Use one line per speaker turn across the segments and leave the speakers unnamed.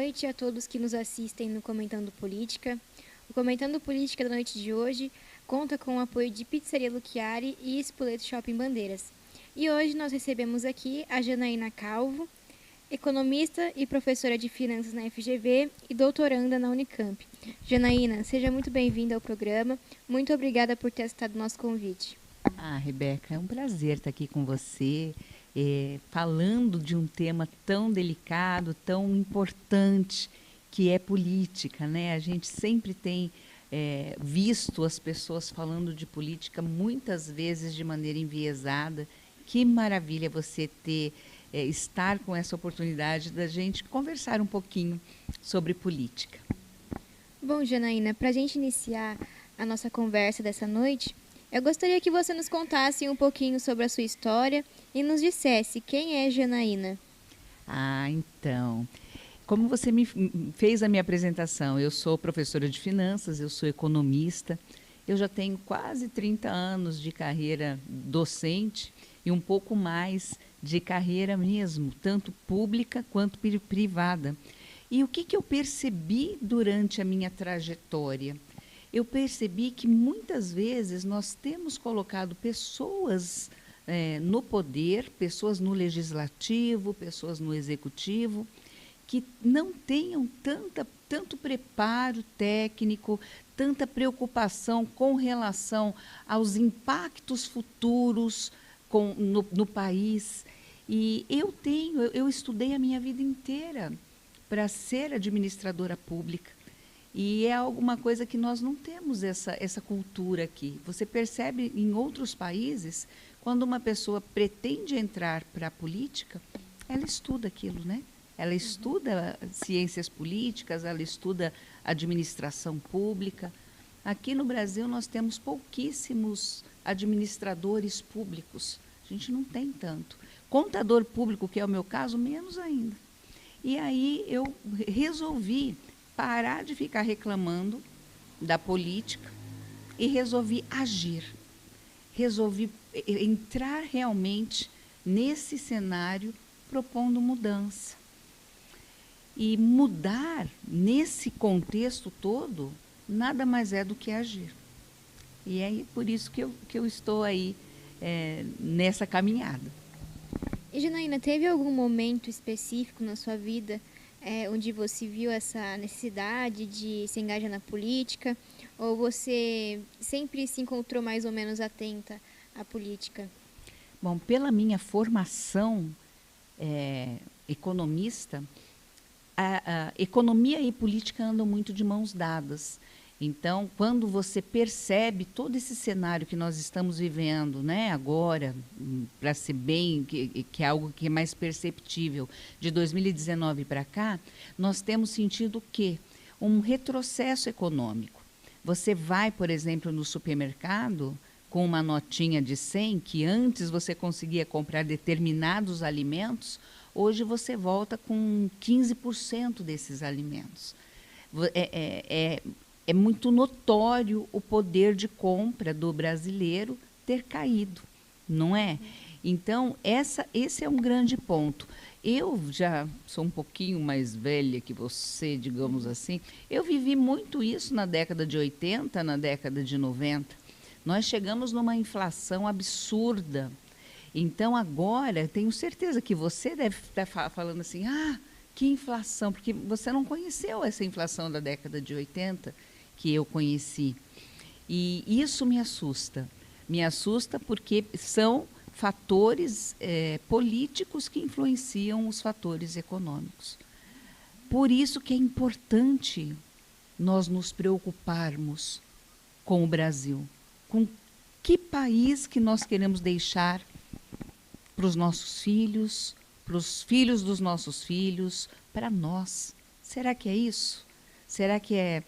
noite a todos que nos assistem no Comentando Política. O Comentando Política da noite de hoje conta com o apoio de Pizzaria Luchiari e Spoleto Shopping Bandeiras. E hoje nós recebemos aqui a Janaína Calvo, economista e professora de finanças na FGV e doutoranda na Unicamp. Janaína, seja muito bem-vinda ao programa. Muito obrigada por ter aceitado o nosso convite.
Rebeca, é um prazer estar aqui com você, falando de um tema tão delicado, tão importante, que é política, né? A gente sempre tem visto as pessoas falando de política, muitas vezes de maneira enviesada. Que maravilha você estar com essa oportunidade da gente conversar um pouquinho sobre política.
Bom, Janaína, para a gente iniciar a nossa conversa dessa noite, eu gostaria que você nos contasse um pouquinho sobre a sua história e nos dissesse quem é Janaína.
Então, como você me fez a minha apresentação, eu sou professora de finanças, eu sou economista, eu já tenho quase 30 anos de carreira docente e um pouco mais de carreira mesmo, tanto pública quanto privada. E o que eu percebi durante a minha trajetória? Eu percebi que muitas vezes nós temos colocado pessoas no poder, pessoas no legislativo, pessoas no executivo, que não tenham tanto preparo técnico, tanta preocupação com relação aos impactos futuros no país. E eu estudei a minha vida inteira para ser administradora pública. E é alguma coisa que nós não temos essa cultura aqui. Você percebe em outros países, quando uma pessoa pretende entrar para a política, ela estuda aquilo, né? Ela estuda ciências políticas, ela estuda administração pública. Aqui no Brasil nós temos pouquíssimos administradores públicos. A gente não tem tanto. Contador público, que é o meu caso, menos ainda. E aí eu resolvi parar de ficar reclamando da política e resolvi agir. Resolvi entrar realmente nesse cenário propondo mudança. E mudar nesse contexto todo nada mais é do que agir. E é por isso que eu estou aí nessa caminhada.
E, Janaína, teve algum momento específico na sua vida onde você viu essa necessidade de se engajar na política? Ou você sempre se encontrou mais ou menos atenta à política?
Bom, pela minha formação economista, a economia e política andam muito de mãos dadas. Então, quando você percebe todo esse cenário que nós estamos vivendo, né, agora, para ser bem, que é algo que é mais perceptível, de 2019 para cá, nós temos sentido o quê? Um retrocesso econômico. Você vai, por exemplo, no supermercado com uma notinha de 100, que antes você conseguia comprar determinados alimentos, hoje você volta com 15% desses alimentos. É muito notório o poder de compra do brasileiro ter caído, não é? Então, esse é um grande ponto. Eu já sou um pouquinho mais velha que você, digamos assim. Eu vivi muito isso na década de 80, na década de 90. Nós chegamos numa inflação absurda. Então, agora, tenho certeza que você deve estar falando assim, que inflação, porque você não conheceu essa inflação da década de 80, que eu conheci. E isso me assusta. Me assusta porque são fatores políticos que influenciam os fatores econômicos. Por isso que é importante nós nos preocuparmos com o Brasil. Com que país que nós queremos deixar para os nossos filhos, para os filhos dos nossos filhos, para nós. Será que é isso? Será que é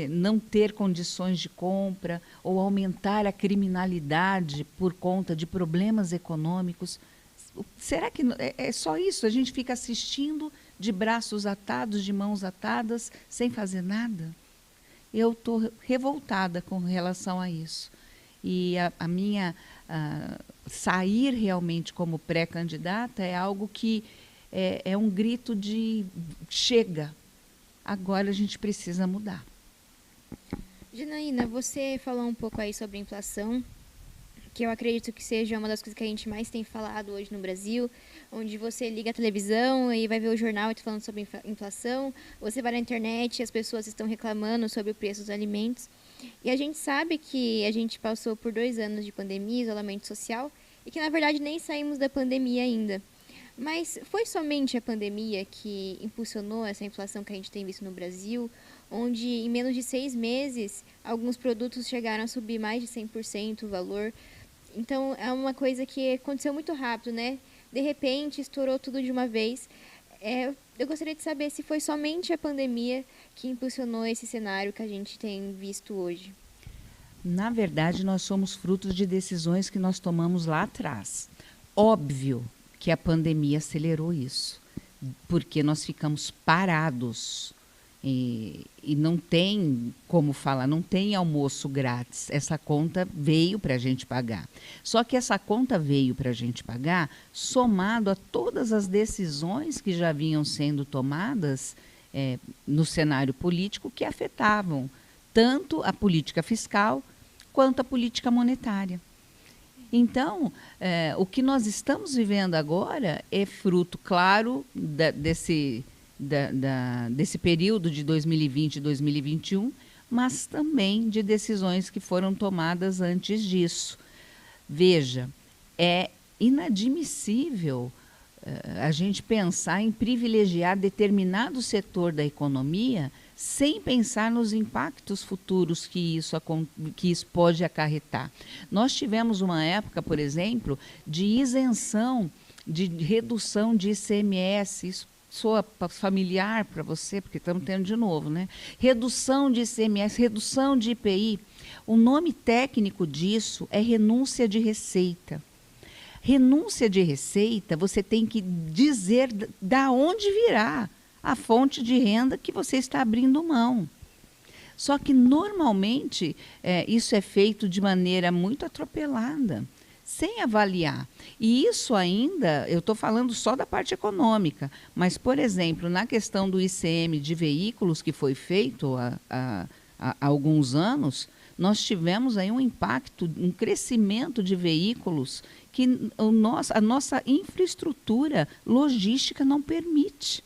não ter condições de compra ou aumentar a criminalidade por conta de problemas econômicos? Será que é só isso? A gente fica assistindo de braços atados, de mãos atadas, sem fazer nada? Eu estou revoltada com relação a isso. E a minha sair realmente como pré-candidata é algo que é um grito de chega, agora a gente precisa mudar.
Janaína, você falou um pouco aí sobre a inflação, que eu acredito que seja uma das coisas que a gente mais tem falado hoje no Brasil, onde você liga a televisão e vai ver o jornal e está falando sobre inflação, você vai na internet e as pessoas estão reclamando sobre o preço dos alimentos. E a gente sabe que a gente passou por 2 anos de pandemia, isolamento social, e que na verdade nem saímos da pandemia ainda. Mas foi somente a pandemia que impulsionou essa inflação que a gente tem visto no Brasil, onde em menos de 6 meses alguns produtos chegaram a subir mais de 100% o valor. Então é uma coisa que aconteceu muito rápido, né? De repente estourou tudo de uma vez. Eu gostaria de saber se foi somente a pandemia que impulsionou esse cenário que a gente tem visto hoje.
Na verdade, nós somos frutos de decisões que nós tomamos lá atrás. Óbvio que a pandemia acelerou isso, porque nós ficamos parados e não tem como falar, não tem almoço grátis. Essa conta veio para a gente pagar. Só que essa conta veio para a gente pagar somado a todas as decisões que já vinham sendo tomadas no cenário político que afetavam tanto a política fiscal quanto a política monetária. Então, o que nós estamos vivendo agora é fruto, claro, desse período de 2020 e 2021, mas também de decisões que foram tomadas antes disso. Veja, é inadmissível a gente pensar em privilegiar determinado setor da economia sem pensar nos impactos futuros que isso pode acarretar. Nós tivemos uma época, por exemplo, de isenção, de redução de ICMS, isso soa familiar para você, porque estamos tendo de novo, né? Redução de ICMS, redução de IPI. O nome técnico disso é renúncia de receita. Renúncia de receita, você tem que dizer da onde virá a fonte de renda que você está abrindo mão. Só que, normalmente, isso é feito de maneira muito atropelada, sem avaliar. E isso ainda, eu estou falando só da parte econômica, mas, por exemplo, na questão do ICM de veículos que foi feito há alguns anos, nós tivemos aí um impacto, um crescimento de veículos que a nossa infraestrutura logística não permite.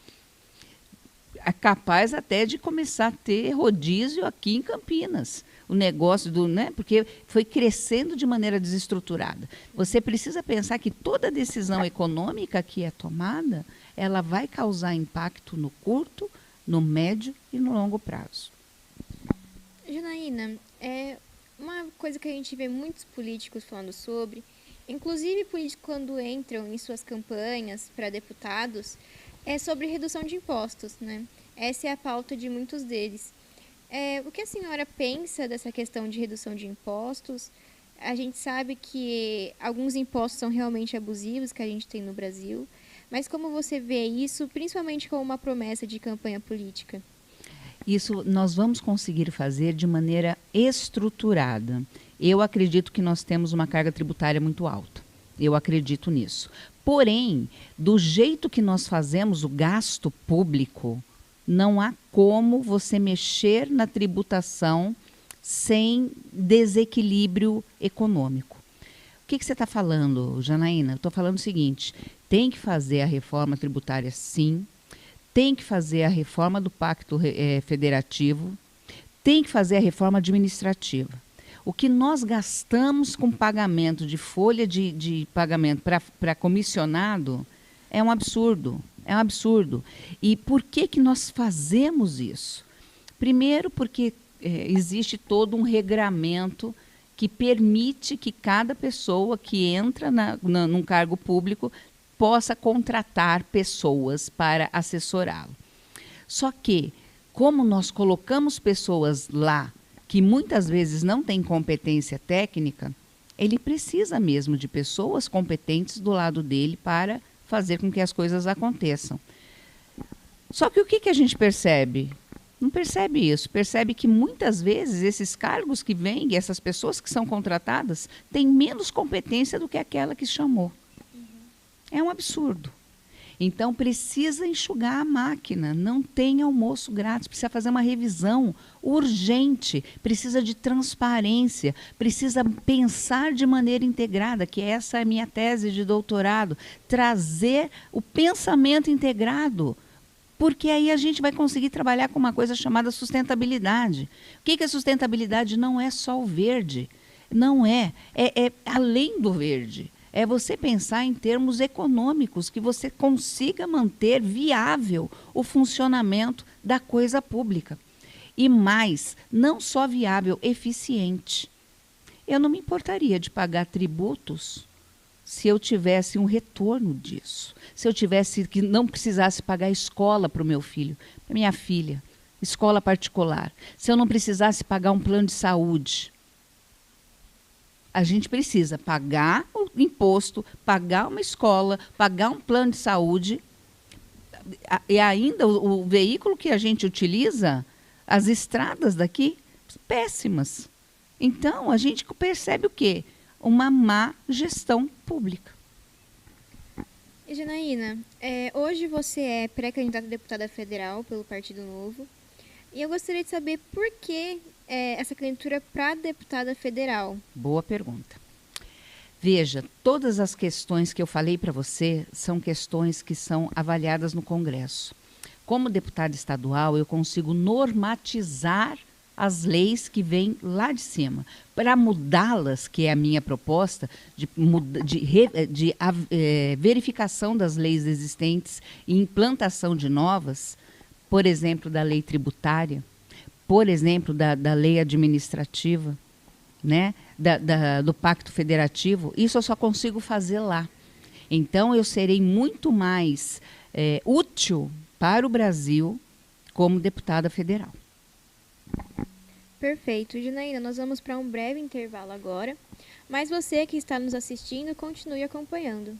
É capaz até de começar a ter rodízio aqui em Campinas. O negócio porque foi crescendo de maneira desestruturada. Você precisa pensar que toda decisão econômica que é tomada, ela vai causar impacto no curto, no médio e no longo prazo.
Janaína, uma coisa que a gente vê muitos políticos falando sobre, inclusive políticos quando entram em suas campanhas para deputados, é sobre redução de impostos, né? Essa é a pauta de muitos deles. O que a senhora pensa dessa questão de redução de impostos? A gente sabe que alguns impostos são realmente abusivos que a gente tem no Brasil, mas como você vê isso, principalmente com uma promessa de campanha política?
Isso nós vamos conseguir fazer de maneira estruturada. Eu acredito que nós temos uma carga tributária muito alta. Eu acredito nisso. Porém, do jeito que nós fazemos o gasto público, não há como você mexer na tributação sem desequilíbrio econômico. O que você está falando, Janaína? Eu estou falando o seguinte, tem que fazer a reforma tributária, sim, tem que fazer a reforma do Pacto Federativo, tem que fazer a reforma administrativa. O que nós gastamos com pagamento de folha de pagamento para comissionado é um absurdo, é um absurdo. E por que nós fazemos isso? Primeiro, porque existe todo um regramento que permite que cada pessoa que entra num cargo público possa contratar pessoas para assessorá-lo. Só que, como nós colocamos pessoas lá que muitas vezes não têm competência técnica, ele precisa mesmo de pessoas competentes do lado dele para fazer com que as coisas aconteçam. Só que o que a gente percebe? Não percebe isso. Percebe que muitas vezes esses cargos que vêm, essas pessoas que são contratadas, têm menos competência do que aquela que chamou. É um absurdo. Então, precisa enxugar a máquina, não tem almoço grátis, precisa fazer uma revisão urgente, precisa de transparência, precisa pensar de maneira integrada, que essa é a minha tese de doutorado, trazer o pensamento integrado, porque aí a gente vai conseguir trabalhar com uma coisa chamada sustentabilidade. O que é sustentabilidade? Não é só o verde, não é além do verde. É você pensar em termos econômicos, que você consiga manter viável o funcionamento da coisa pública. E mais, não só viável, eficiente. Eu não me importaria de pagar tributos se eu tivesse um retorno disso. Se eu tivesse que não precisasse pagar escola para o meu filho, para minha filha, escola particular. Se eu não precisasse pagar um plano de saúde. A gente precisa pagar o imposto, pagar uma escola, pagar um plano de saúde. E ainda o veículo que a gente utiliza, as estradas daqui, péssimas. Então, a gente percebe o quê? Uma má gestão pública.
E Janaína, hoje você é pré-candidata a deputada federal pelo Partido Novo. E eu gostaria de saber por que essa candidatura para deputada federal.
Boa pergunta. Veja, todas as questões que eu falei para você são questões que são avaliadas no Congresso. Como deputada estadual, eu consigo normatizar as leis que vêm lá de cima. Para mudá-las, que é a minha proposta, de verificação das leis existentes e implantação de novas, por exemplo, da lei tributária, por exemplo, da lei administrativa, né? Do Pacto Federativo, isso eu só consigo fazer lá. Então, eu serei muito mais útil para o Brasil como deputada federal.
Perfeito. Janaína, nós vamos para um breve intervalo agora, mas você que está nos assistindo, continue acompanhando.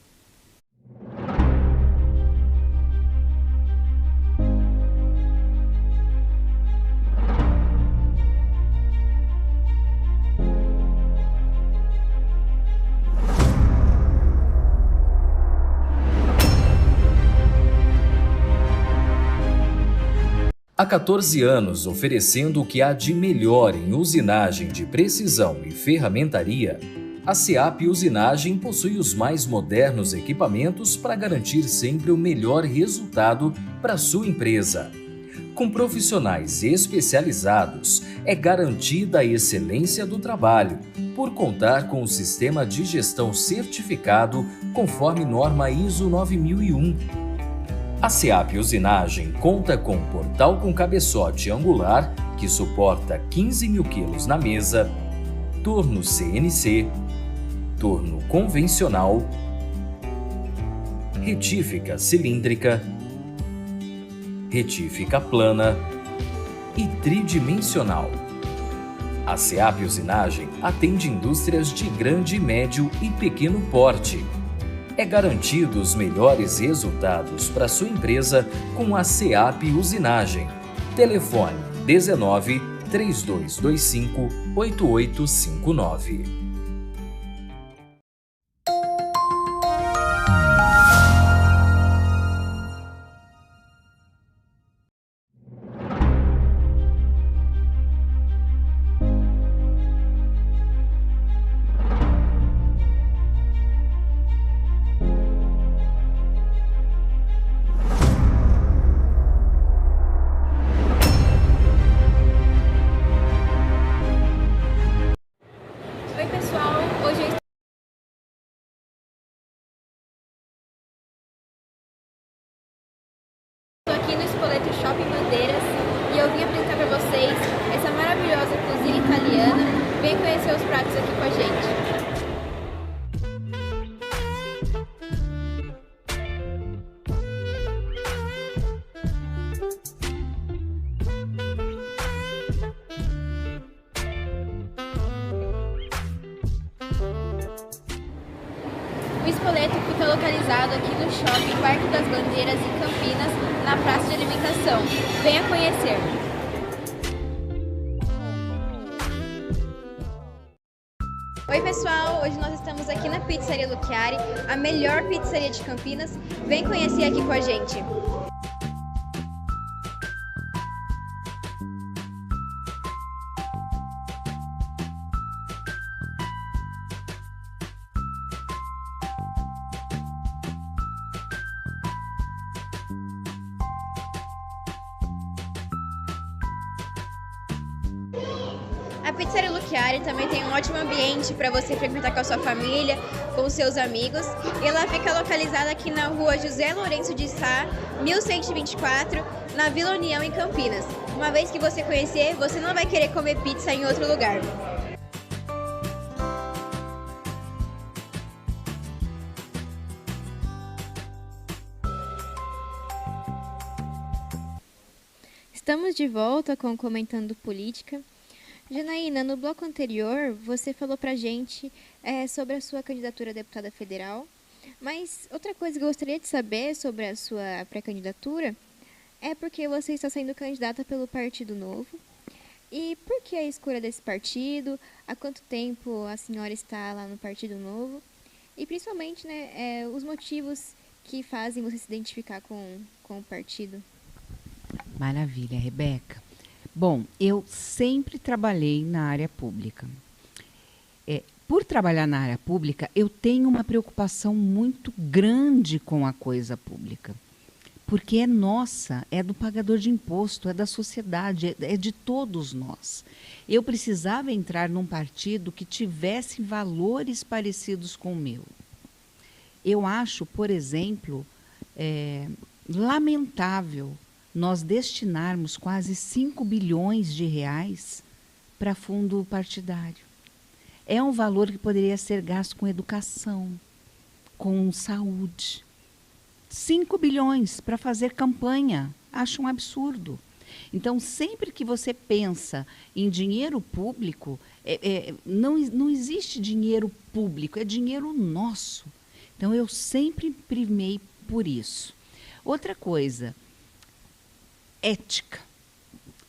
Há 14 anos, oferecendo o que há de melhor em usinagem de precisão e ferramentaria, a SEAP Usinagem possui os mais modernos equipamentos para garantir sempre o melhor resultado para sua empresa. Com profissionais especializados, é garantida a excelência do trabalho, por contar com o sistema de gestão certificado conforme norma ISO 9001. A SEAP Usinagem conta com um portal com cabeçote angular que suporta 15 mil quilos na mesa, torno CNC, torno convencional, retífica cilíndrica, retífica plana e tridimensional. A SEAP Usinagem atende indústrias de grande, médio e pequeno porte. É garantido os melhores resultados para sua empresa com a SEAP Usinagem. Telefone 19 3225 8859.
Shopping Bandeiras e eu vim apresentar para vocês essa maravilhosa cozinha italiana. Vem conhecer os pratos aqui com a gente. O Spoleto fica localizado aqui no Shopping Parque das Bandeiras, em Campinas, na praça de alimentação. Venha conhecer! Oi pessoal, hoje nós estamos aqui na Pizzaria Lucchiari, a melhor pizzaria de Campinas. Vem conhecer aqui com a gente. A Pizzaria Lucchiari também tem um ótimo ambiente para você frequentar com a sua família, com os seus amigos. E ela fica localizada aqui na rua José Lourenço de Sá, 1124, na Vila União, em Campinas. Uma vez que você conhecer, você não vai querer comer pizza em outro lugar. Estamos de volta com Comentando Política. Janaína, no bloco anterior, você falou pra gente sobre a sua candidatura a deputada federal, mas outra coisa que eu gostaria de saber sobre a sua pré-candidatura é porque você está sendo candidata pelo Partido Novo. E por que a escolha desse partido? Há quanto tempo a senhora está lá no Partido Novo? E principalmente, os motivos que fazem você se identificar com o partido.
Maravilha, Rebeca. Bom, eu sempre trabalhei na área pública. Por trabalhar na área pública, eu tenho uma preocupação muito grande com a coisa pública. Porque é nossa, é do pagador de imposto, é da sociedade, é de todos nós. Eu precisava entrar num partido que tivesse valores parecidos com o meu. Eu acho, por exemplo, lamentável nós destinarmos quase 5 bilhões de reais para fundo partidário. É um valor que poderia ser gasto com educação, com saúde. 5 bilhões para fazer campanha, acho um absurdo. Então, sempre que você pensa em dinheiro público, não existe dinheiro público, é dinheiro nosso. Então, eu sempre primei por isso. Outra coisa, ética,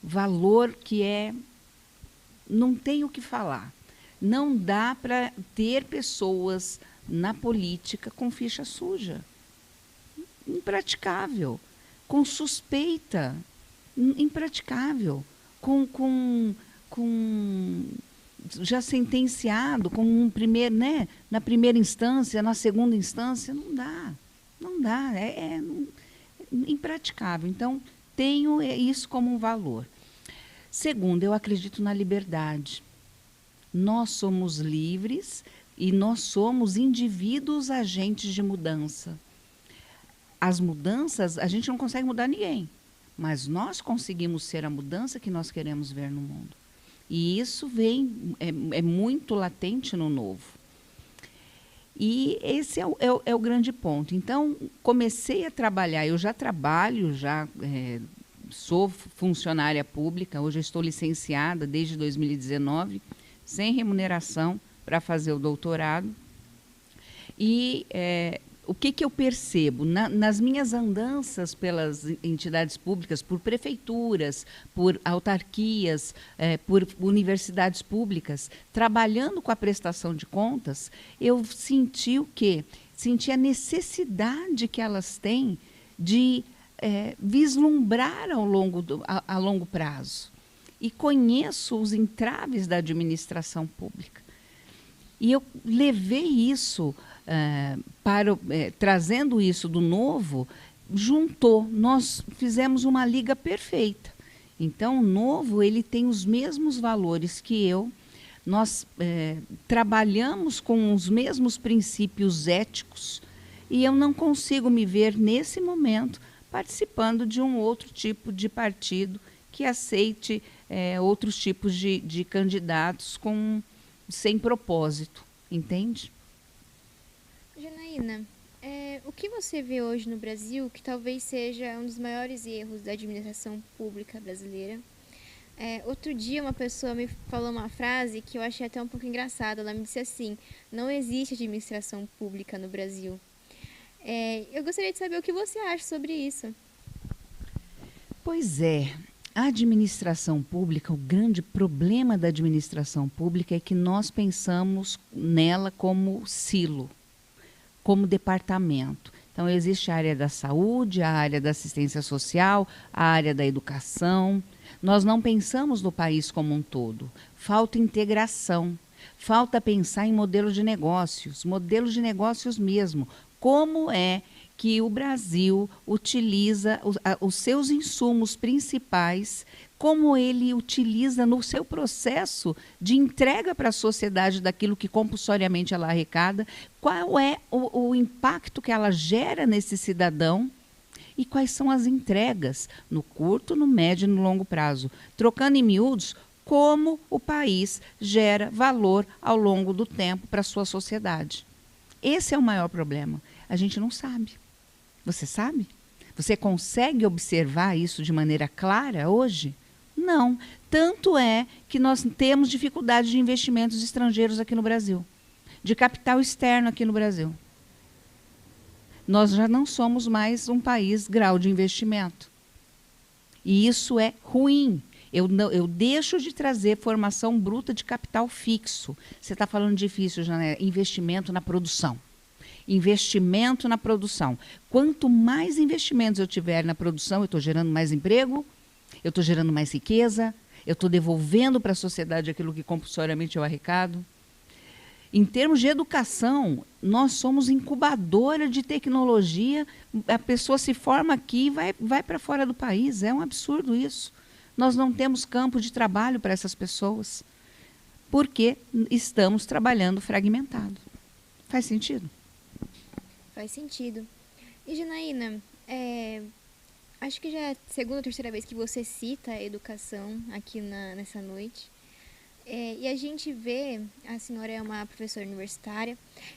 valor que não tem o que falar. Não dá para ter pessoas na política com ficha suja. Impraticável. Com suspeita. Impraticável. Com já sentenciado, com na primeira instância, na segunda instância, não dá. Não dá. Impraticável. Então, tenho isso como um valor. Segundo, eu acredito na liberdade. Nós somos livres e nós somos indivíduos agentes de mudança. As mudanças, a gente não consegue mudar ninguém, mas nós conseguimos ser a mudança que nós queremos ver no mundo. E isso é muito latente no Novo. E esse é o grande ponto. Então, comecei a trabalhar, eu já trabalho, sou funcionária pública, hoje eu estou licenciada desde 2019, sem remuneração, para fazer o doutorado. E o que eu percebo? Nas minhas andanças pelas entidades públicas, por prefeituras, por autarquias, por universidades públicas, trabalhando com a prestação de contas, eu senti Senti a necessidade que elas têm de vislumbrar a longo prazo. E conheço os entraves da administração pública. E eu levei isso trazendo isso do Novo, nós fizemos uma liga perfeita. Então, o Novo, ele tem os mesmos valores que eu, nós trabalhamos com os mesmos princípios éticos e eu não consigo me ver, nesse momento, participando de um outro tipo de partido que aceite outros tipos de candidatos sem propósito, entende?
Janaína, o que você vê hoje no Brasil que talvez seja um dos maiores erros da administração pública brasileira? Outro dia uma pessoa me falou uma frase que eu achei até um pouco engraçada. Ela me disse assim: não existe administração pública no Brasil. Eu gostaria de saber o que você acha sobre isso.
Pois é, A administração pública, o grande problema da administração pública é que nós pensamos nela como silo, como departamento. Então, existe a área da saúde, a área da assistência social, a área da educação. Nós não pensamos no país como um todo. Falta integração, falta pensar em modelos de negócios mesmo. Como é que o Brasil utiliza os seus insumos principais, como ele utiliza no seu processo de entrega para a sociedade daquilo que compulsoriamente ela arrecada, qual é o impacto que ela gera nesse cidadão e quais são as entregas no curto, no médio e no longo prazo. Trocando em miúdos, como o país gera valor ao longo do tempo para a sua sociedade. Esse é o maior problema. A gente não sabe. Você sabe? Você consegue observar isso de maneira clara hoje? Não. Tanto é que nós temos dificuldade de investimentos estrangeiros aqui no Brasil, de capital externo aqui no Brasil. Nós já não somos mais um país grau de investimento. E isso é ruim. Eu deixo de trazer formação bruta de capital fixo. Você está falando difícil, Janela. Investimento na produção. Investimento na produção. Quanto mais investimentos eu tiver na produção, eu estou gerando mais emprego, eu estou gerando mais riqueza, eu estou devolvendo para a sociedade aquilo que compulsoriamente eu arrecado. Em termos de educação, nós somos incubadora de tecnologia, a pessoa se forma aqui e vai para fora do país. É um absurdo isso. Nós não temos campo de trabalho para essas pessoas, porque estamos trabalhando fragmentado. Faz sentido?
Faz sentido. E, Janaína, acho que já é a segunda ou terceira vez que você cita a educação aqui nessa noite. E a gente vê, a senhora é uma professora universitária,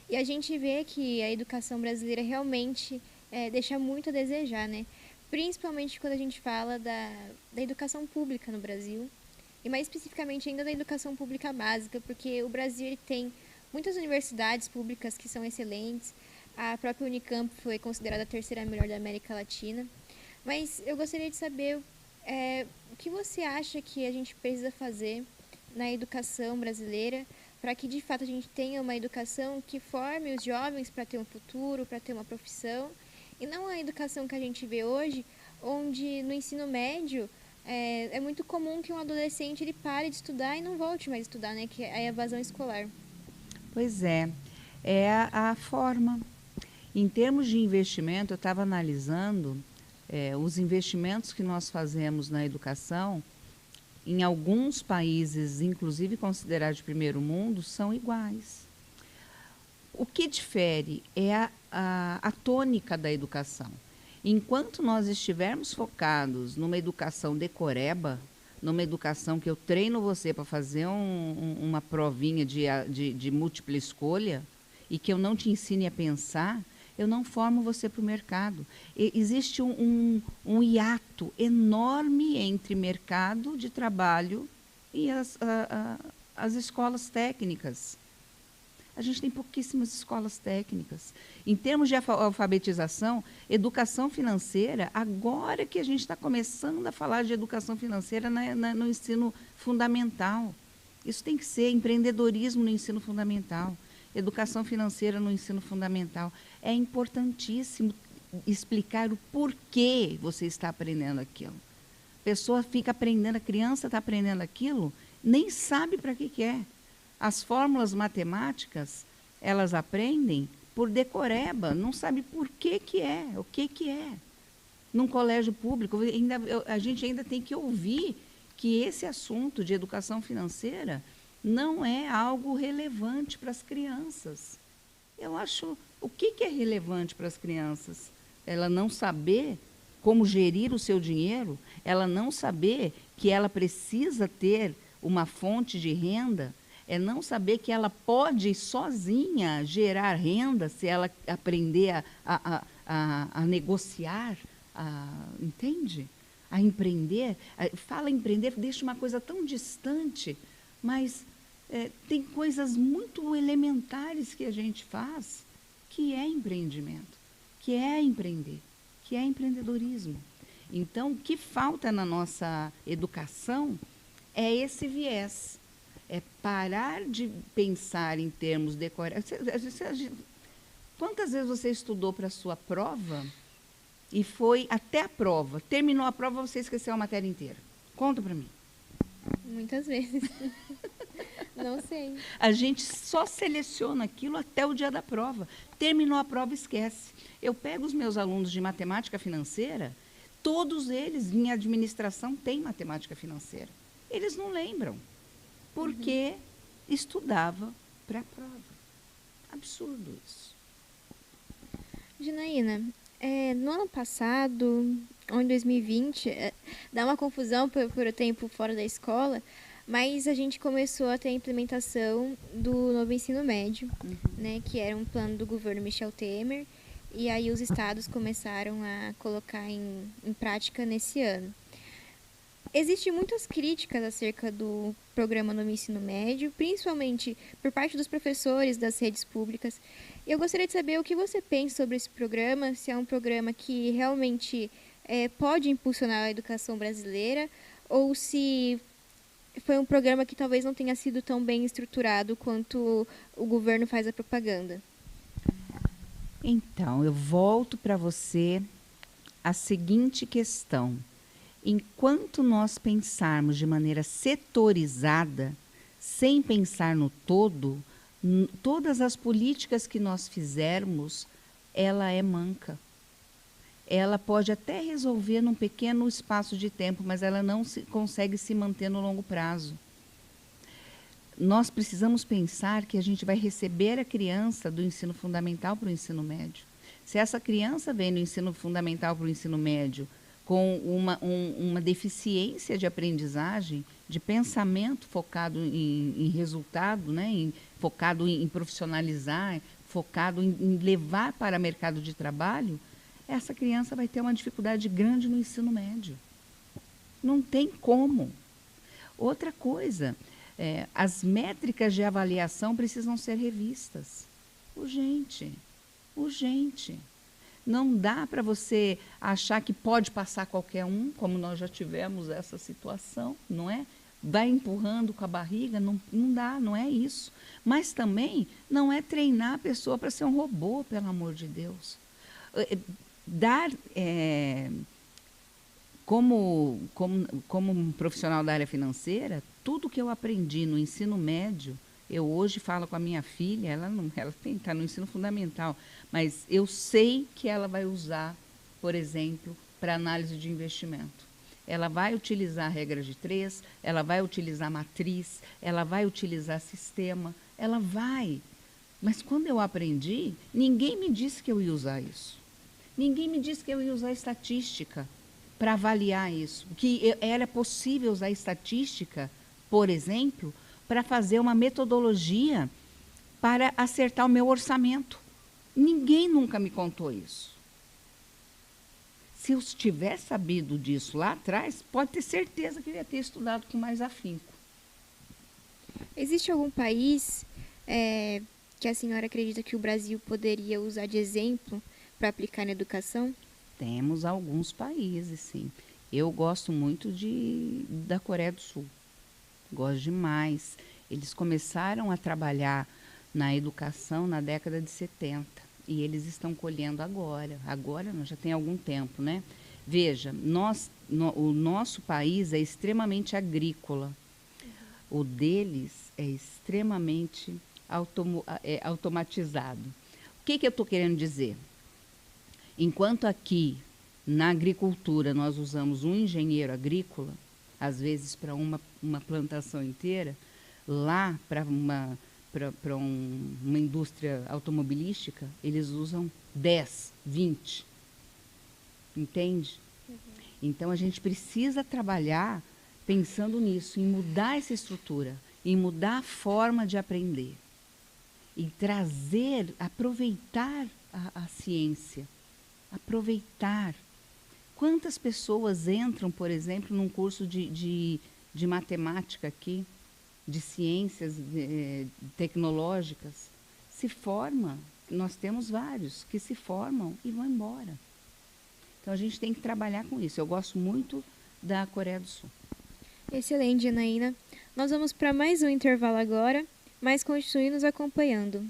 e a gente vê que a educação brasileira realmente deixa muito a desejar, né? Principalmente quando a gente fala da educação pública no Brasil, e mais especificamente ainda da educação pública básica, porque o Brasil ele tem muitas universidades públicas que são excelentes. A própria Unicamp foi considerada a terceira melhor da América Latina. Mas eu gostaria de saber o que você acha que a gente precisa fazer na educação brasileira para que, de fato, a gente tenha uma educação que forme os jovens para ter um futuro, para ter uma profissão, e não a educação que a gente vê hoje, onde no ensino médio é muito comum que um adolescente ele pare de estudar e não volte mais a estudar, né? Que é a evasão escolar.
Pois é a forma. Em termos de investimento, eu estava analisando os investimentos que nós fazemos na educação, em alguns países, inclusive considerados de primeiro mundo, são iguais. O que difere é a tônica da educação. Enquanto nós estivermos focados numa educação decoreba, numa educação que eu treino você para fazer uma provinha de múltipla escolha e que eu não te ensine a pensar, eu não formo você para o mercado. Existe um hiato enorme entre mercado de trabalho e as escolas técnicas. A gente tem pouquíssimas escolas técnicas. Em termos de alfabetização, educação financeira, agora que a gente está começando a falar de educação financeira no ensino fundamental. Isso tem que ser empreendedorismo no ensino fundamental. Educação financeira no ensino fundamental. É importantíssimo explicar o porquê você está aprendendo aquilo. A pessoa fica aprendendo, a criança está aprendendo aquilo, nem sabe para que é. As fórmulas matemáticas, elas aprendem por decoreba, não sabe por que é, o que é. Num colégio público, a gente ainda tem que ouvir que esse assunto de educação financeira não é algo relevante para as crianças. Eu acho, o que é relevante para as crianças? Ela não saber como gerir o seu dinheiro, ela não saber que ela precisa ter uma fonte de renda, é não saber que ela pode sozinha gerar renda se ela aprender a negociar, entende? A empreender. Fala empreender, deixa uma coisa tão distante, mas tem coisas muito elementares que a gente faz que é empreendimento, que é empreender, que é empreendedorismo. Então, o que falta na nossa educação é esse viés. É parar de pensar em termos decorados. Quantas vezes você estudou para a sua prova e foi até a prova? Terminou a prova, você esqueceu a matéria inteira? Conta para mim.
Muitas vezes. Não sei.
A gente só seleciona aquilo até o dia da prova. Terminou a prova, esquece. Eu pego os meus alunos de matemática financeira, todos eles em administração têm matemática financeira. Eles não lembram, porque estudava para a prova. Absurdo isso.
Janaína, no ano passado, ou em 2020, dá uma confusão por o tempo fora da escola, mas a gente começou a ter a implementação do novo ensino médio, né, que era um plano do governo Michel Temer, e aí os estados começaram a colocar em prática nesse ano. Existem muitas críticas acerca do programa no ensino médio, principalmente por parte dos professores das redes públicas. Eu gostaria de saber o que você pensa sobre esse programa, se é um programa que realmente pode impulsionar a educação brasileira, ou se foi um programa que talvez não tenha sido tão bem estruturado quanto o governo faz a propaganda.
Então, eu volto para você a seguinte questão. Enquanto nós pensarmos de maneira setorizada, sem pensar no todo, todas as políticas que nós fizermos, ela é manca. Ela pode até resolver num pequeno espaço de tempo, mas ela não consegue se manter no longo prazo. Nós precisamos pensar que a gente vai receber a criança do ensino fundamental para o ensino médio. Se essa criança vem do ensino fundamental para o ensino médio com uma deficiência de aprendizagem, de pensamento focado em resultado, né? Focado em profissionalizar, focado em levar para o mercado de trabalho, essa criança vai ter uma dificuldade grande no ensino médio. Não tem como. Outra coisa, as métricas de avaliação precisam ser revistas. Urgente, urgente. Não dá para você achar que pode passar qualquer um, como nós já tivemos essa situação, não é? Vai empurrando com a barriga, não dá, não é isso. Mas também não é treinar a pessoa para ser um robô, pelo amor de Deus. Como um profissional da área financeira, tudo que eu aprendi no ensino médio, eu hoje falo com a minha filha, ela está no ensino fundamental, mas eu sei que ela vai usar, por exemplo, para análise de investimento. Ela vai utilizar a regra de 3, ela vai utilizar matriz, ela vai utilizar sistema, ela vai. Mas quando eu aprendi, ninguém me disse que eu ia usar isso. Ninguém me disse que eu ia usar estatística para avaliar isso. Que era possível usar estatística, por exemplo, para fazer uma metodologia para acertar o meu orçamento. Ninguém nunca me contou isso. Se eu tivesse sabido disso lá atrás, pode ter certeza que eu ia ter estudado com mais afinco.
Existe algum país que a senhora acredita que o Brasil poderia usar de exemplo para aplicar na educação?
Temos alguns países, sim. Eu gosto muito da Coreia do Sul. Gosto demais. Eles começaram a trabalhar na educação na década de 70 e eles estão colhendo agora. Agora, já tem algum tempo, né? Veja, o nosso país é extremamente agrícola. O deles é extremamente automatizado. O que eu estou querendo dizer? Enquanto aqui, na agricultura, nós usamos um engenheiro agrícola, às vezes para uma plantação inteira, lá para uma indústria automobilística, eles usam 10, 20. Entende? Uhum. Então, a gente precisa trabalhar pensando nisso, em mudar essa estrutura, em mudar a forma de aprender, e aproveitar a ciência, aproveitar. Quantas pessoas entram, por exemplo, num curso de matemática aqui, de ciências tecnológicas, se forma, nós temos vários que se formam e vão embora. Então, a gente tem que trabalhar com isso. Eu gosto muito da Coreia do Sul.
Excelente, Janaína. Nós vamos para mais um intervalo agora, mas continue nos acompanhando.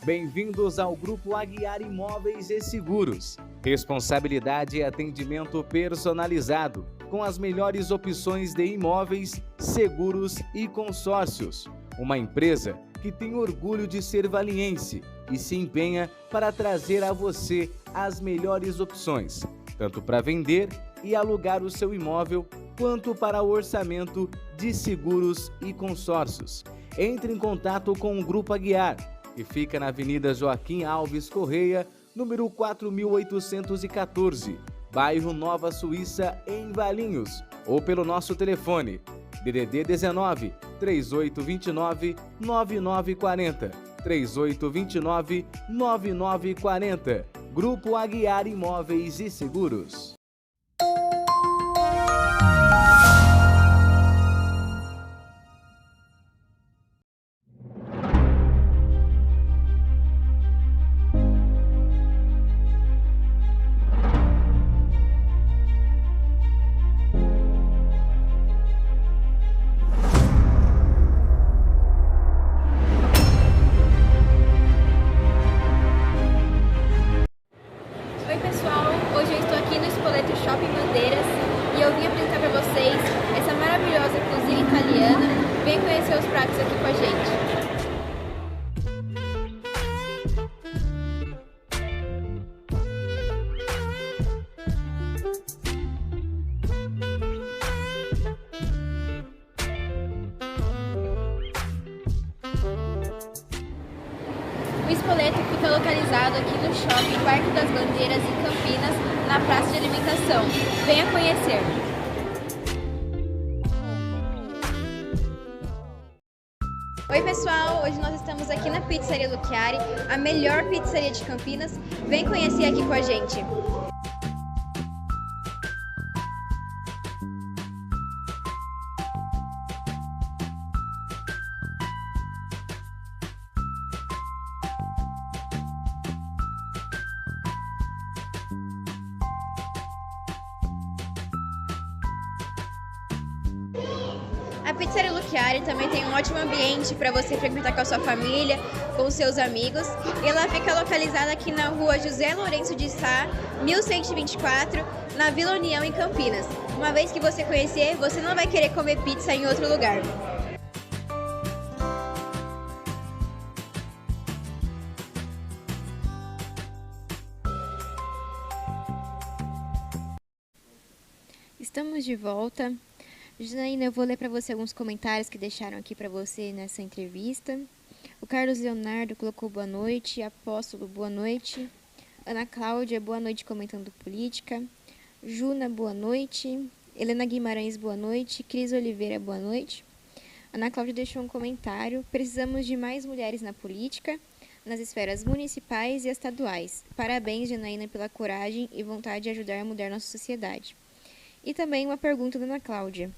Bem-vindos ao Grupo Aguiar Imóveis e Seguros. Responsabilidade e atendimento personalizado, com as melhores opções de imóveis, seguros e consórcios. Uma empresa que tem orgulho de ser valiense e se empenha para trazer a você as melhores opções, tanto para vender e alugar o seu imóvel, quanto para o orçamento de seguros e consórcios. Entre em contato com o Grupo Aguiar, que fica na Avenida Joaquim Alves Correia, número 4814, bairro Nova Suíça, em Valinhos, ou pelo nosso telefone, DDD 19 3829 9940, 3829 9940. Grupo Aguiar Imóveis e Seguros.
Oi pessoal, hoje eu estou aqui no Spoleto Shopping Bandeiras e eu vim apresentar para vocês essa maravilhosa cozinha italiana. Vem conhecer os pratos aqui com a gente. O Spoleto fica localizado aqui no Shopping Parque das Bandeiras, em Campinas, na praça de alimentação. Venha conhecer! Oi pessoal, hoje nós estamos aqui na Pizzaria Lucchiari, a melhor pizzaria de Campinas. Vem conhecer aqui com a gente! A Pizzaria Lucchiari também tem um ótimo ambiente para você frequentar com a sua família, com os seus amigos. E ela fica localizada aqui na rua José Lourenço de Sá, 1124, na Vila União, em Campinas. Uma vez que você conhecer, você não vai querer comer pizza em outro lugar. Estamos de volta. Janaína, eu vou ler para você alguns comentários que deixaram aqui para você nessa entrevista. O Carlos Leonardo colocou boa noite, Apóstolo, boa noite. Ana Cláudia, boa noite comentando política. Juna, boa noite. Helena Guimarães, boa noite. Cris Oliveira, boa noite. Ana Cláudia deixou um comentário. Precisamos de mais mulheres na política, nas esferas municipais e estaduais. Parabéns, Janaína, pela coragem e vontade de ajudar a mudar nossa sociedade. E também uma pergunta da Ana Cláudia.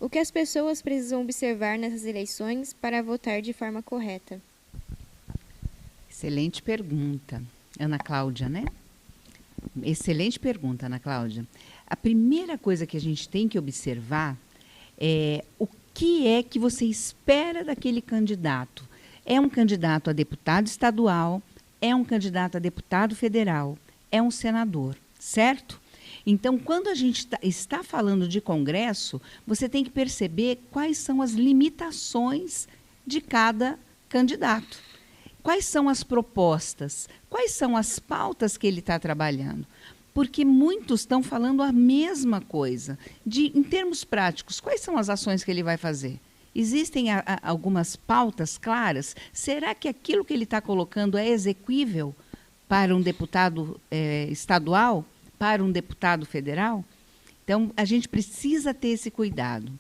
O que as pessoas precisam observar nessas eleições para votar de forma correta?
Excelente pergunta, Ana Cláudia, né? Excelente pergunta, Ana Cláudia. A primeira coisa que a gente tem que observar é o que é que você espera daquele candidato. É um candidato a deputado estadual, é um candidato a deputado federal, é um senador, certo? Então, quando a gente está falando de Congresso, você tem que perceber quais são as limitações de cada candidato. Quais são as propostas? Quais são as pautas que ele está trabalhando? Porque muitos estão falando a mesma coisa. Em termos práticos, quais são as ações que ele vai fazer? Existem algumas pautas claras? Será que aquilo que ele está colocando é exequível para um deputado estadual? Para um deputado federal? Então, a gente precisa ter esse cuidado.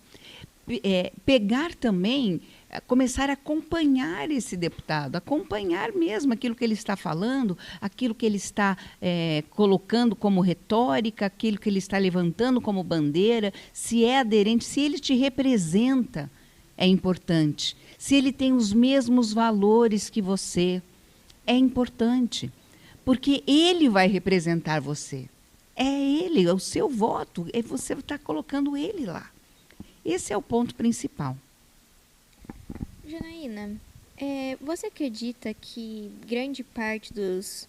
Pegar também, começar a acompanhar esse deputado, acompanhar mesmo aquilo que ele está falando, aquilo que ele está colocando como retórica, aquilo que ele está levantando como bandeira, se é aderente, se ele te representa, é importante. Se ele tem os mesmos valores que você, é importante, porque ele vai representar você. É ele, é o seu voto, você está colocando ele lá. Esse é o ponto principal.
Janaína, você acredita que grande parte dos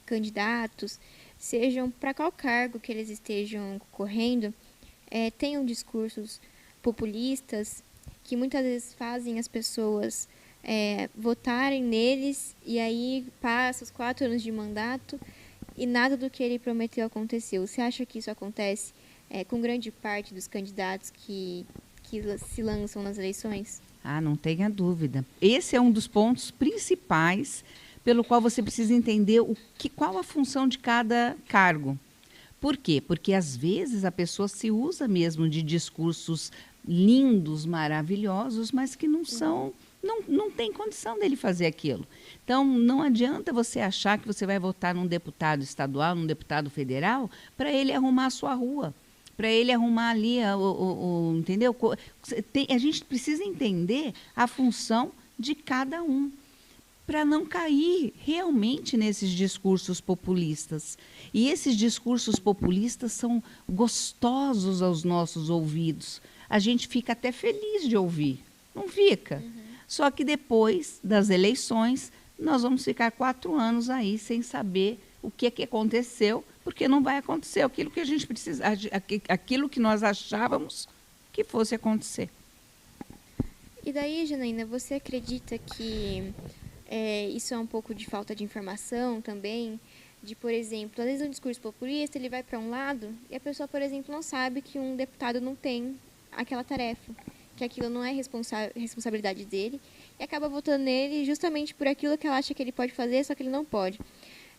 candidatos, sejam para qual cargo que eles estejam concorrendo, tenham discursos populistas que muitas vezes fazem as pessoas votarem neles e aí passa os 4 anos de mandato e nada do que ele prometeu aconteceu? Você acha que isso acontece com grande parte dos candidatos que se lançam nas eleições?
Ah, não tenha dúvida. Esse é um dos pontos principais pelo qual você precisa entender qual a função de cada cargo. Por quê? Porque, às vezes, a pessoa se usa mesmo de discursos lindos, maravilhosos, mas que não tem condição dele fazer aquilo. Então, não adianta você achar que você vai votar num deputado estadual, num deputado federal, para ele arrumar a sua rua, para ele arrumar ali, entendeu? A gente precisa entender a função de cada um, para não cair realmente nesses discursos populistas. E esses discursos populistas são gostosos aos nossos ouvidos. A gente fica até feliz de ouvir, não fica? Só que depois das eleições, nós vamos ficar 4 anos aí sem saber o que aconteceu, porque não vai acontecer aquilo que a gente precisa, aquilo que nós achávamos que fosse acontecer.
E daí, Janaína, você acredita que isso é um pouco de falta de informação também? De, por exemplo, às vezes um discurso populista, ele vai para um lado e a pessoa, por exemplo, não sabe que um deputado não tem aquela tarefa, que aquilo não é responsabilidade dele, e acaba votando nele justamente por aquilo que ela acha que ele pode fazer, só que ele não pode.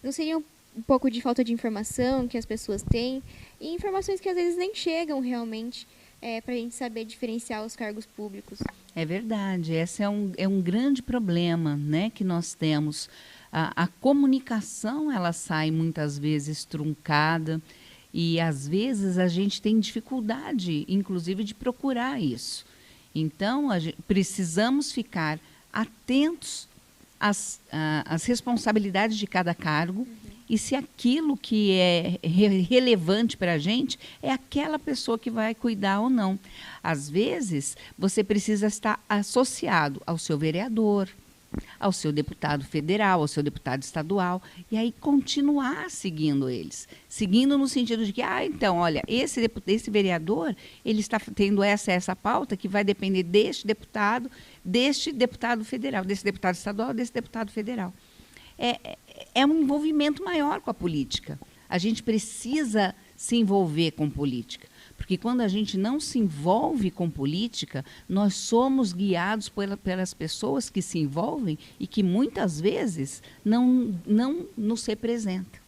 Não seria um pouco de falta de informação que as pessoas têm, e informações que às vezes nem chegam realmente para a gente saber diferenciar os cargos públicos?
É verdade, esse é um grande problema, né, que nós temos. A comunicação, ela sai muitas vezes truncada, e às vezes a gente tem dificuldade, inclusive, de procurar isso. Então, precisamos ficar atentos às responsabilidades de cada cargo e se aquilo que é relevante para a gente é aquela pessoa que vai cuidar ou não. Às vezes, você precisa estar associado ao seu vereador, ao seu deputado federal, ao seu deputado estadual, e aí continuar seguindo eles. Seguindo no sentido de que, então, olha, esse vereador, ele está tendo essa pauta que vai depender deste deputado federal, desse deputado estadual, desse deputado federal. É um envolvimento maior com a política. A gente precisa se envolver com política. Porque quando a gente não se envolve com política, nós somos guiados pelas pessoas que se envolvem e que muitas vezes não nos representam.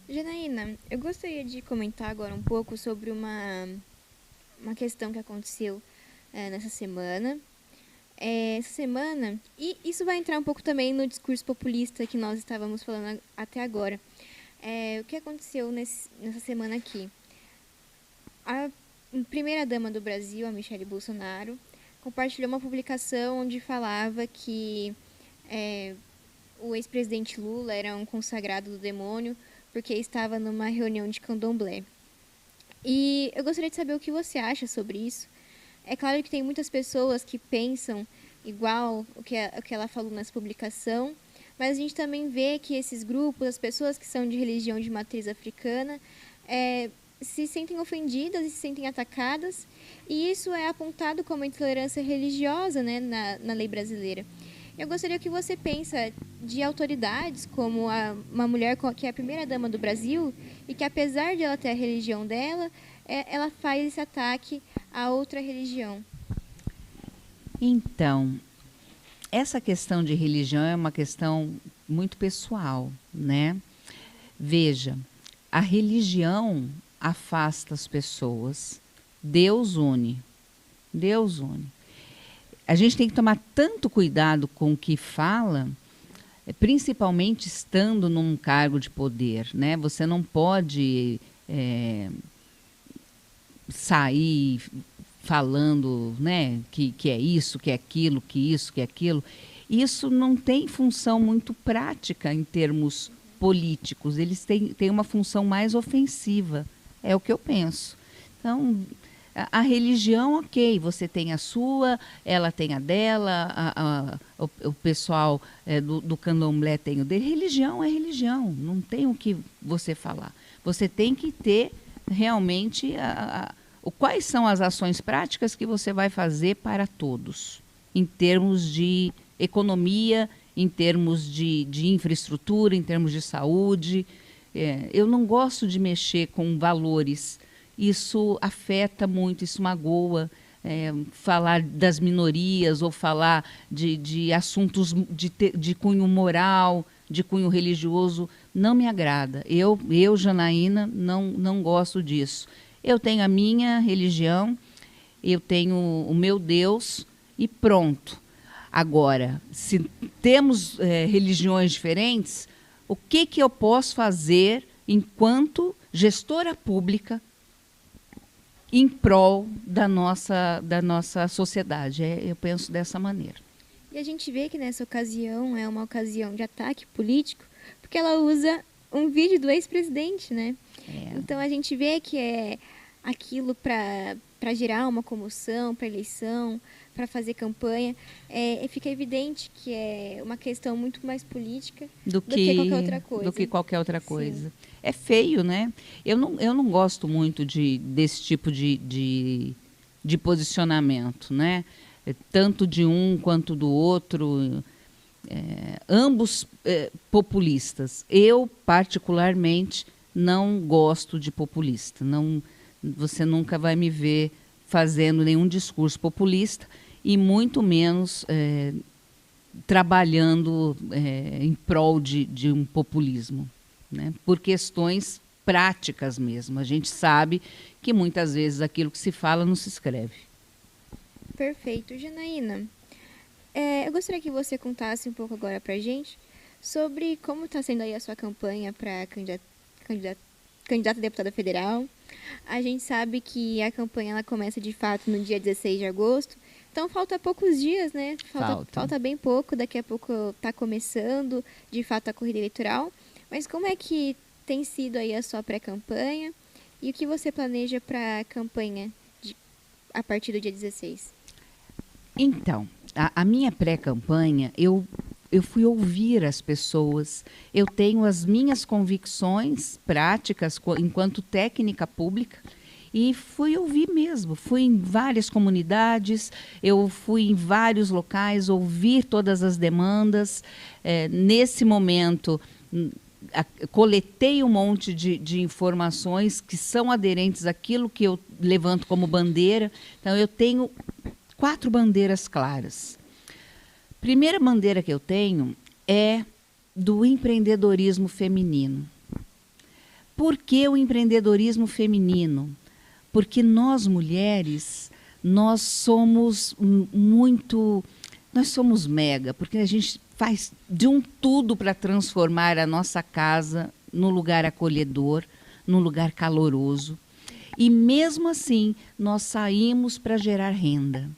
Janaína, eu gostaria de comentar agora um pouco sobre uma questão que aconteceu nessa semana. Essa semana, e isso vai entrar um pouco também no discurso populista que nós estávamos falando até agora. O que aconteceu nessa semana aqui? A primeira-dama do Brasil, a Michele Bolsonaro, compartilhou uma publicação onde falava que o ex-presidente Lula era um consagrado do demônio porque estava numa reunião de candomblé. E eu gostaria de saber o que você acha sobre isso. É claro que tem muitas pessoas que pensam igual o que ela falou nessa publicação, mas a gente também vê que esses grupos, as pessoas que são de religião de matriz africana, se sentem ofendidas e se sentem atacadas, e isso é apontado como intolerância religiosa, né, na lei brasileira. Eu gostaria que você pense de autoridades como uma mulher que é a primeira-dama do Brasil e que, apesar de ela ter a religião dela, ela faz esse ataque a outra religião.
Então, essa questão de religião é uma questão muito pessoal, né? Veja, a religião, afasta as pessoas. Deus une. Deus une. A gente tem que tomar tanto cuidado com o que fala, principalmente estando num cargo de poder, né? Você não pode sair falando, né, que é isso, que é aquilo, que isso, que é aquilo. Isso não tem função muito prática em termos políticos. Eles têm uma função mais ofensiva. É o que eu penso. Então, a religião, ok, você tem a sua, ela tem a dela, o pessoal do candomblé tem o dele. Religião é religião, não tem o que você falar. Você tem que ter realmente quais são as ações práticas que você vai fazer para todos, em termos de economia, em termos de infraestrutura, em termos de saúde. Eu não gosto de mexer com valores. Isso afeta muito, isso magoa. Falar das minorias ou falar de assuntos de cunho moral, de cunho religioso, não me agrada. Eu Janaína, não gosto disso. Eu tenho a minha religião, eu tenho o meu Deus e pronto. Agora, se temos religiões diferentes, o que eu posso fazer enquanto gestora pública em prol da nossa sociedade? Eu penso dessa maneira.
E a gente vê que nessa ocasião é uma ocasião de ataque político, porque ela usa um vídeo do ex-presidente, né? Então a gente vê que é aquilo para gerar uma comoção, para eleição, para fazer campanha. Fica evidente que é uma questão muito mais política do que qualquer outra coisa.
Do que qualquer outra coisa. É feio, né? Eu não gosto muito desse tipo de posicionamento, né? Tanto de um quanto do outro. Ambos populistas. Eu, particularmente, não gosto de populista. Você nunca vai me ver fazendo nenhum discurso populista e muito menos trabalhando em prol de um populismo, né? Por questões práticas mesmo. A gente sabe que muitas vezes aquilo que se fala não se escreve.
Perfeito. Janaína, eu gostaria que você contasse um pouco agora para a gente sobre como está sendo aí a sua campanha para candidata a deputada federal. A gente sabe que a campanha ela começa de fato no dia 16 de agosto, então falta poucos dias, né? Falta bem pouco, daqui a pouco está começando de fato a corrida eleitoral. Mas como é que tem sido aí a sua pré-campanha e o que você planeja para a campanha a partir do dia 16?
Então, a minha pré-campanha, eu fui ouvir as pessoas, eu tenho as minhas convicções práticas enquanto técnica pública e fui ouvir mesmo. Fui em várias comunidades, eu fui em vários locais, ouvir todas as demandas. Nesse momento, coletei um monte de informações que são aderentes àquilo que eu levanto como bandeira. Então, eu tenho 4 bandeiras claras. Primeira bandeira que eu tenho é do empreendedorismo feminino. Por que o empreendedorismo feminino? Porque nós, mulheres, nós somos mega, porque a gente faz de um tudo para transformar a nossa casa num lugar acolhedor, num lugar caloroso. E mesmo assim, nós saímos para gerar renda.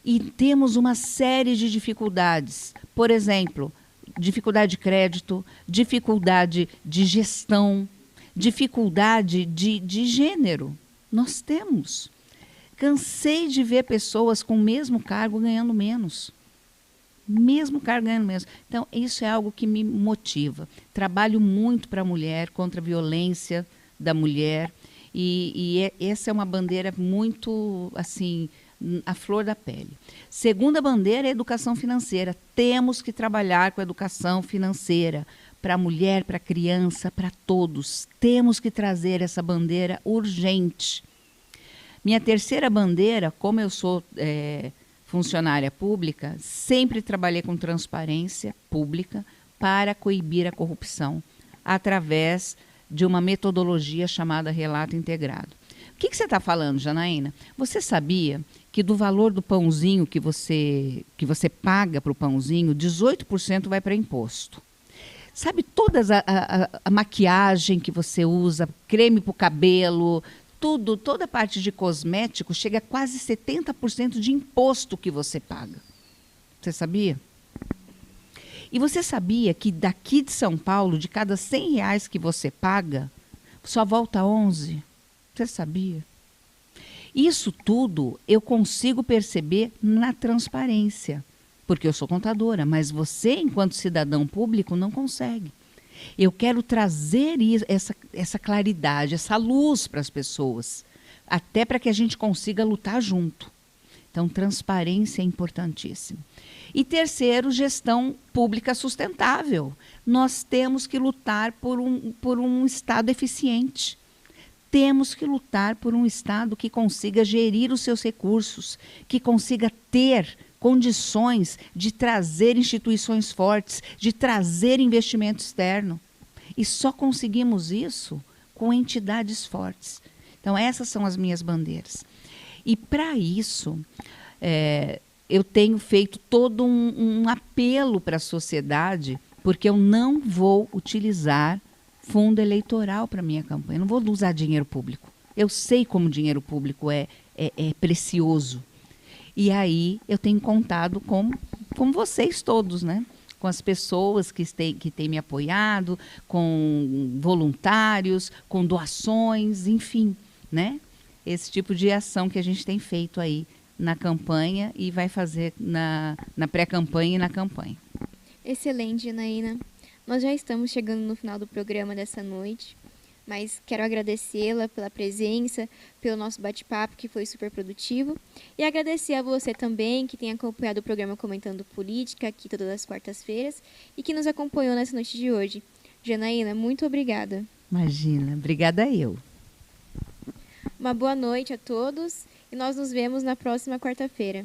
E temos uma série de dificuldades. Por exemplo, dificuldade de crédito, dificuldade de gestão, dificuldade de gênero. Nós temos. Cansei de ver pessoas com o mesmo cargo ganhando menos. Mesmo cargo ganhando menos. Então, isso é algo que me motiva. Trabalho muito para a mulher, contra a violência da mulher. E essa é uma bandeira muito, assim, a flor da pele. Segunda bandeira é a educação financeira. Temos que trabalhar com a educação financeira para a mulher, para a criança, para todos. Temos que trazer essa bandeira urgente. Minha terceira bandeira, como eu sou funcionária pública, sempre trabalhei com transparência pública para coibir a corrupção através de uma metodologia chamada relato integrado. O que você está falando, Janaína? Você sabia que do valor do pãozinho que você paga para o pãozinho, 18% vai para imposto? Sabe todas a maquiagem que você usa, creme para o cabelo, tudo, toda a parte de cosmético, chega a quase 70% de imposto que você paga. Você sabia? E você sabia que daqui de São Paulo, de cada R$100 que você paga, só volta 11? Você sabia? Isso tudo eu consigo perceber na transparência, porque eu sou contadora, mas você, enquanto cidadão público, não consegue. Eu quero trazer essa claridade, essa luz para as pessoas, até para que a gente consiga lutar junto. Então, transparência é importantíssimo. E terceiro, gestão pública sustentável. Nós temos que lutar por um Estado eficiente. Temos que lutar por um Estado que consiga gerir os seus recursos, que consiga ter condições de trazer instituições fortes, de trazer investimento externo. E só conseguimos isso com entidades fortes. Então, essas são as minhas bandeiras. E, para isso, eu tenho feito todo um apelo para a sociedade, porque eu não vou utilizar fundo eleitoral para a minha campanha. Eu não vou usar dinheiro público. Eu sei como o dinheiro público é precioso. E aí eu tenho contado com vocês todos, né? Com as pessoas que têm me apoiado, com voluntários, com doações, enfim, né? Esse tipo de ação que a gente tem feito aí na campanha e vai fazer na pré-campanha e na campanha.
Excelente, Janaína. Nós já estamos chegando no final do programa dessa noite, mas quero agradecê-la pela presença, pelo nosso bate-papo, que foi super produtivo, e agradecer a você também, que tem acompanhado o programa Comentando Política, aqui todas as quartas-feiras, e que nos acompanhou nessa noite de hoje. Janaína, muito obrigada.
Imagina, obrigada eu.
Uma boa noite a todos, e nós nos vemos na próxima quarta-feira.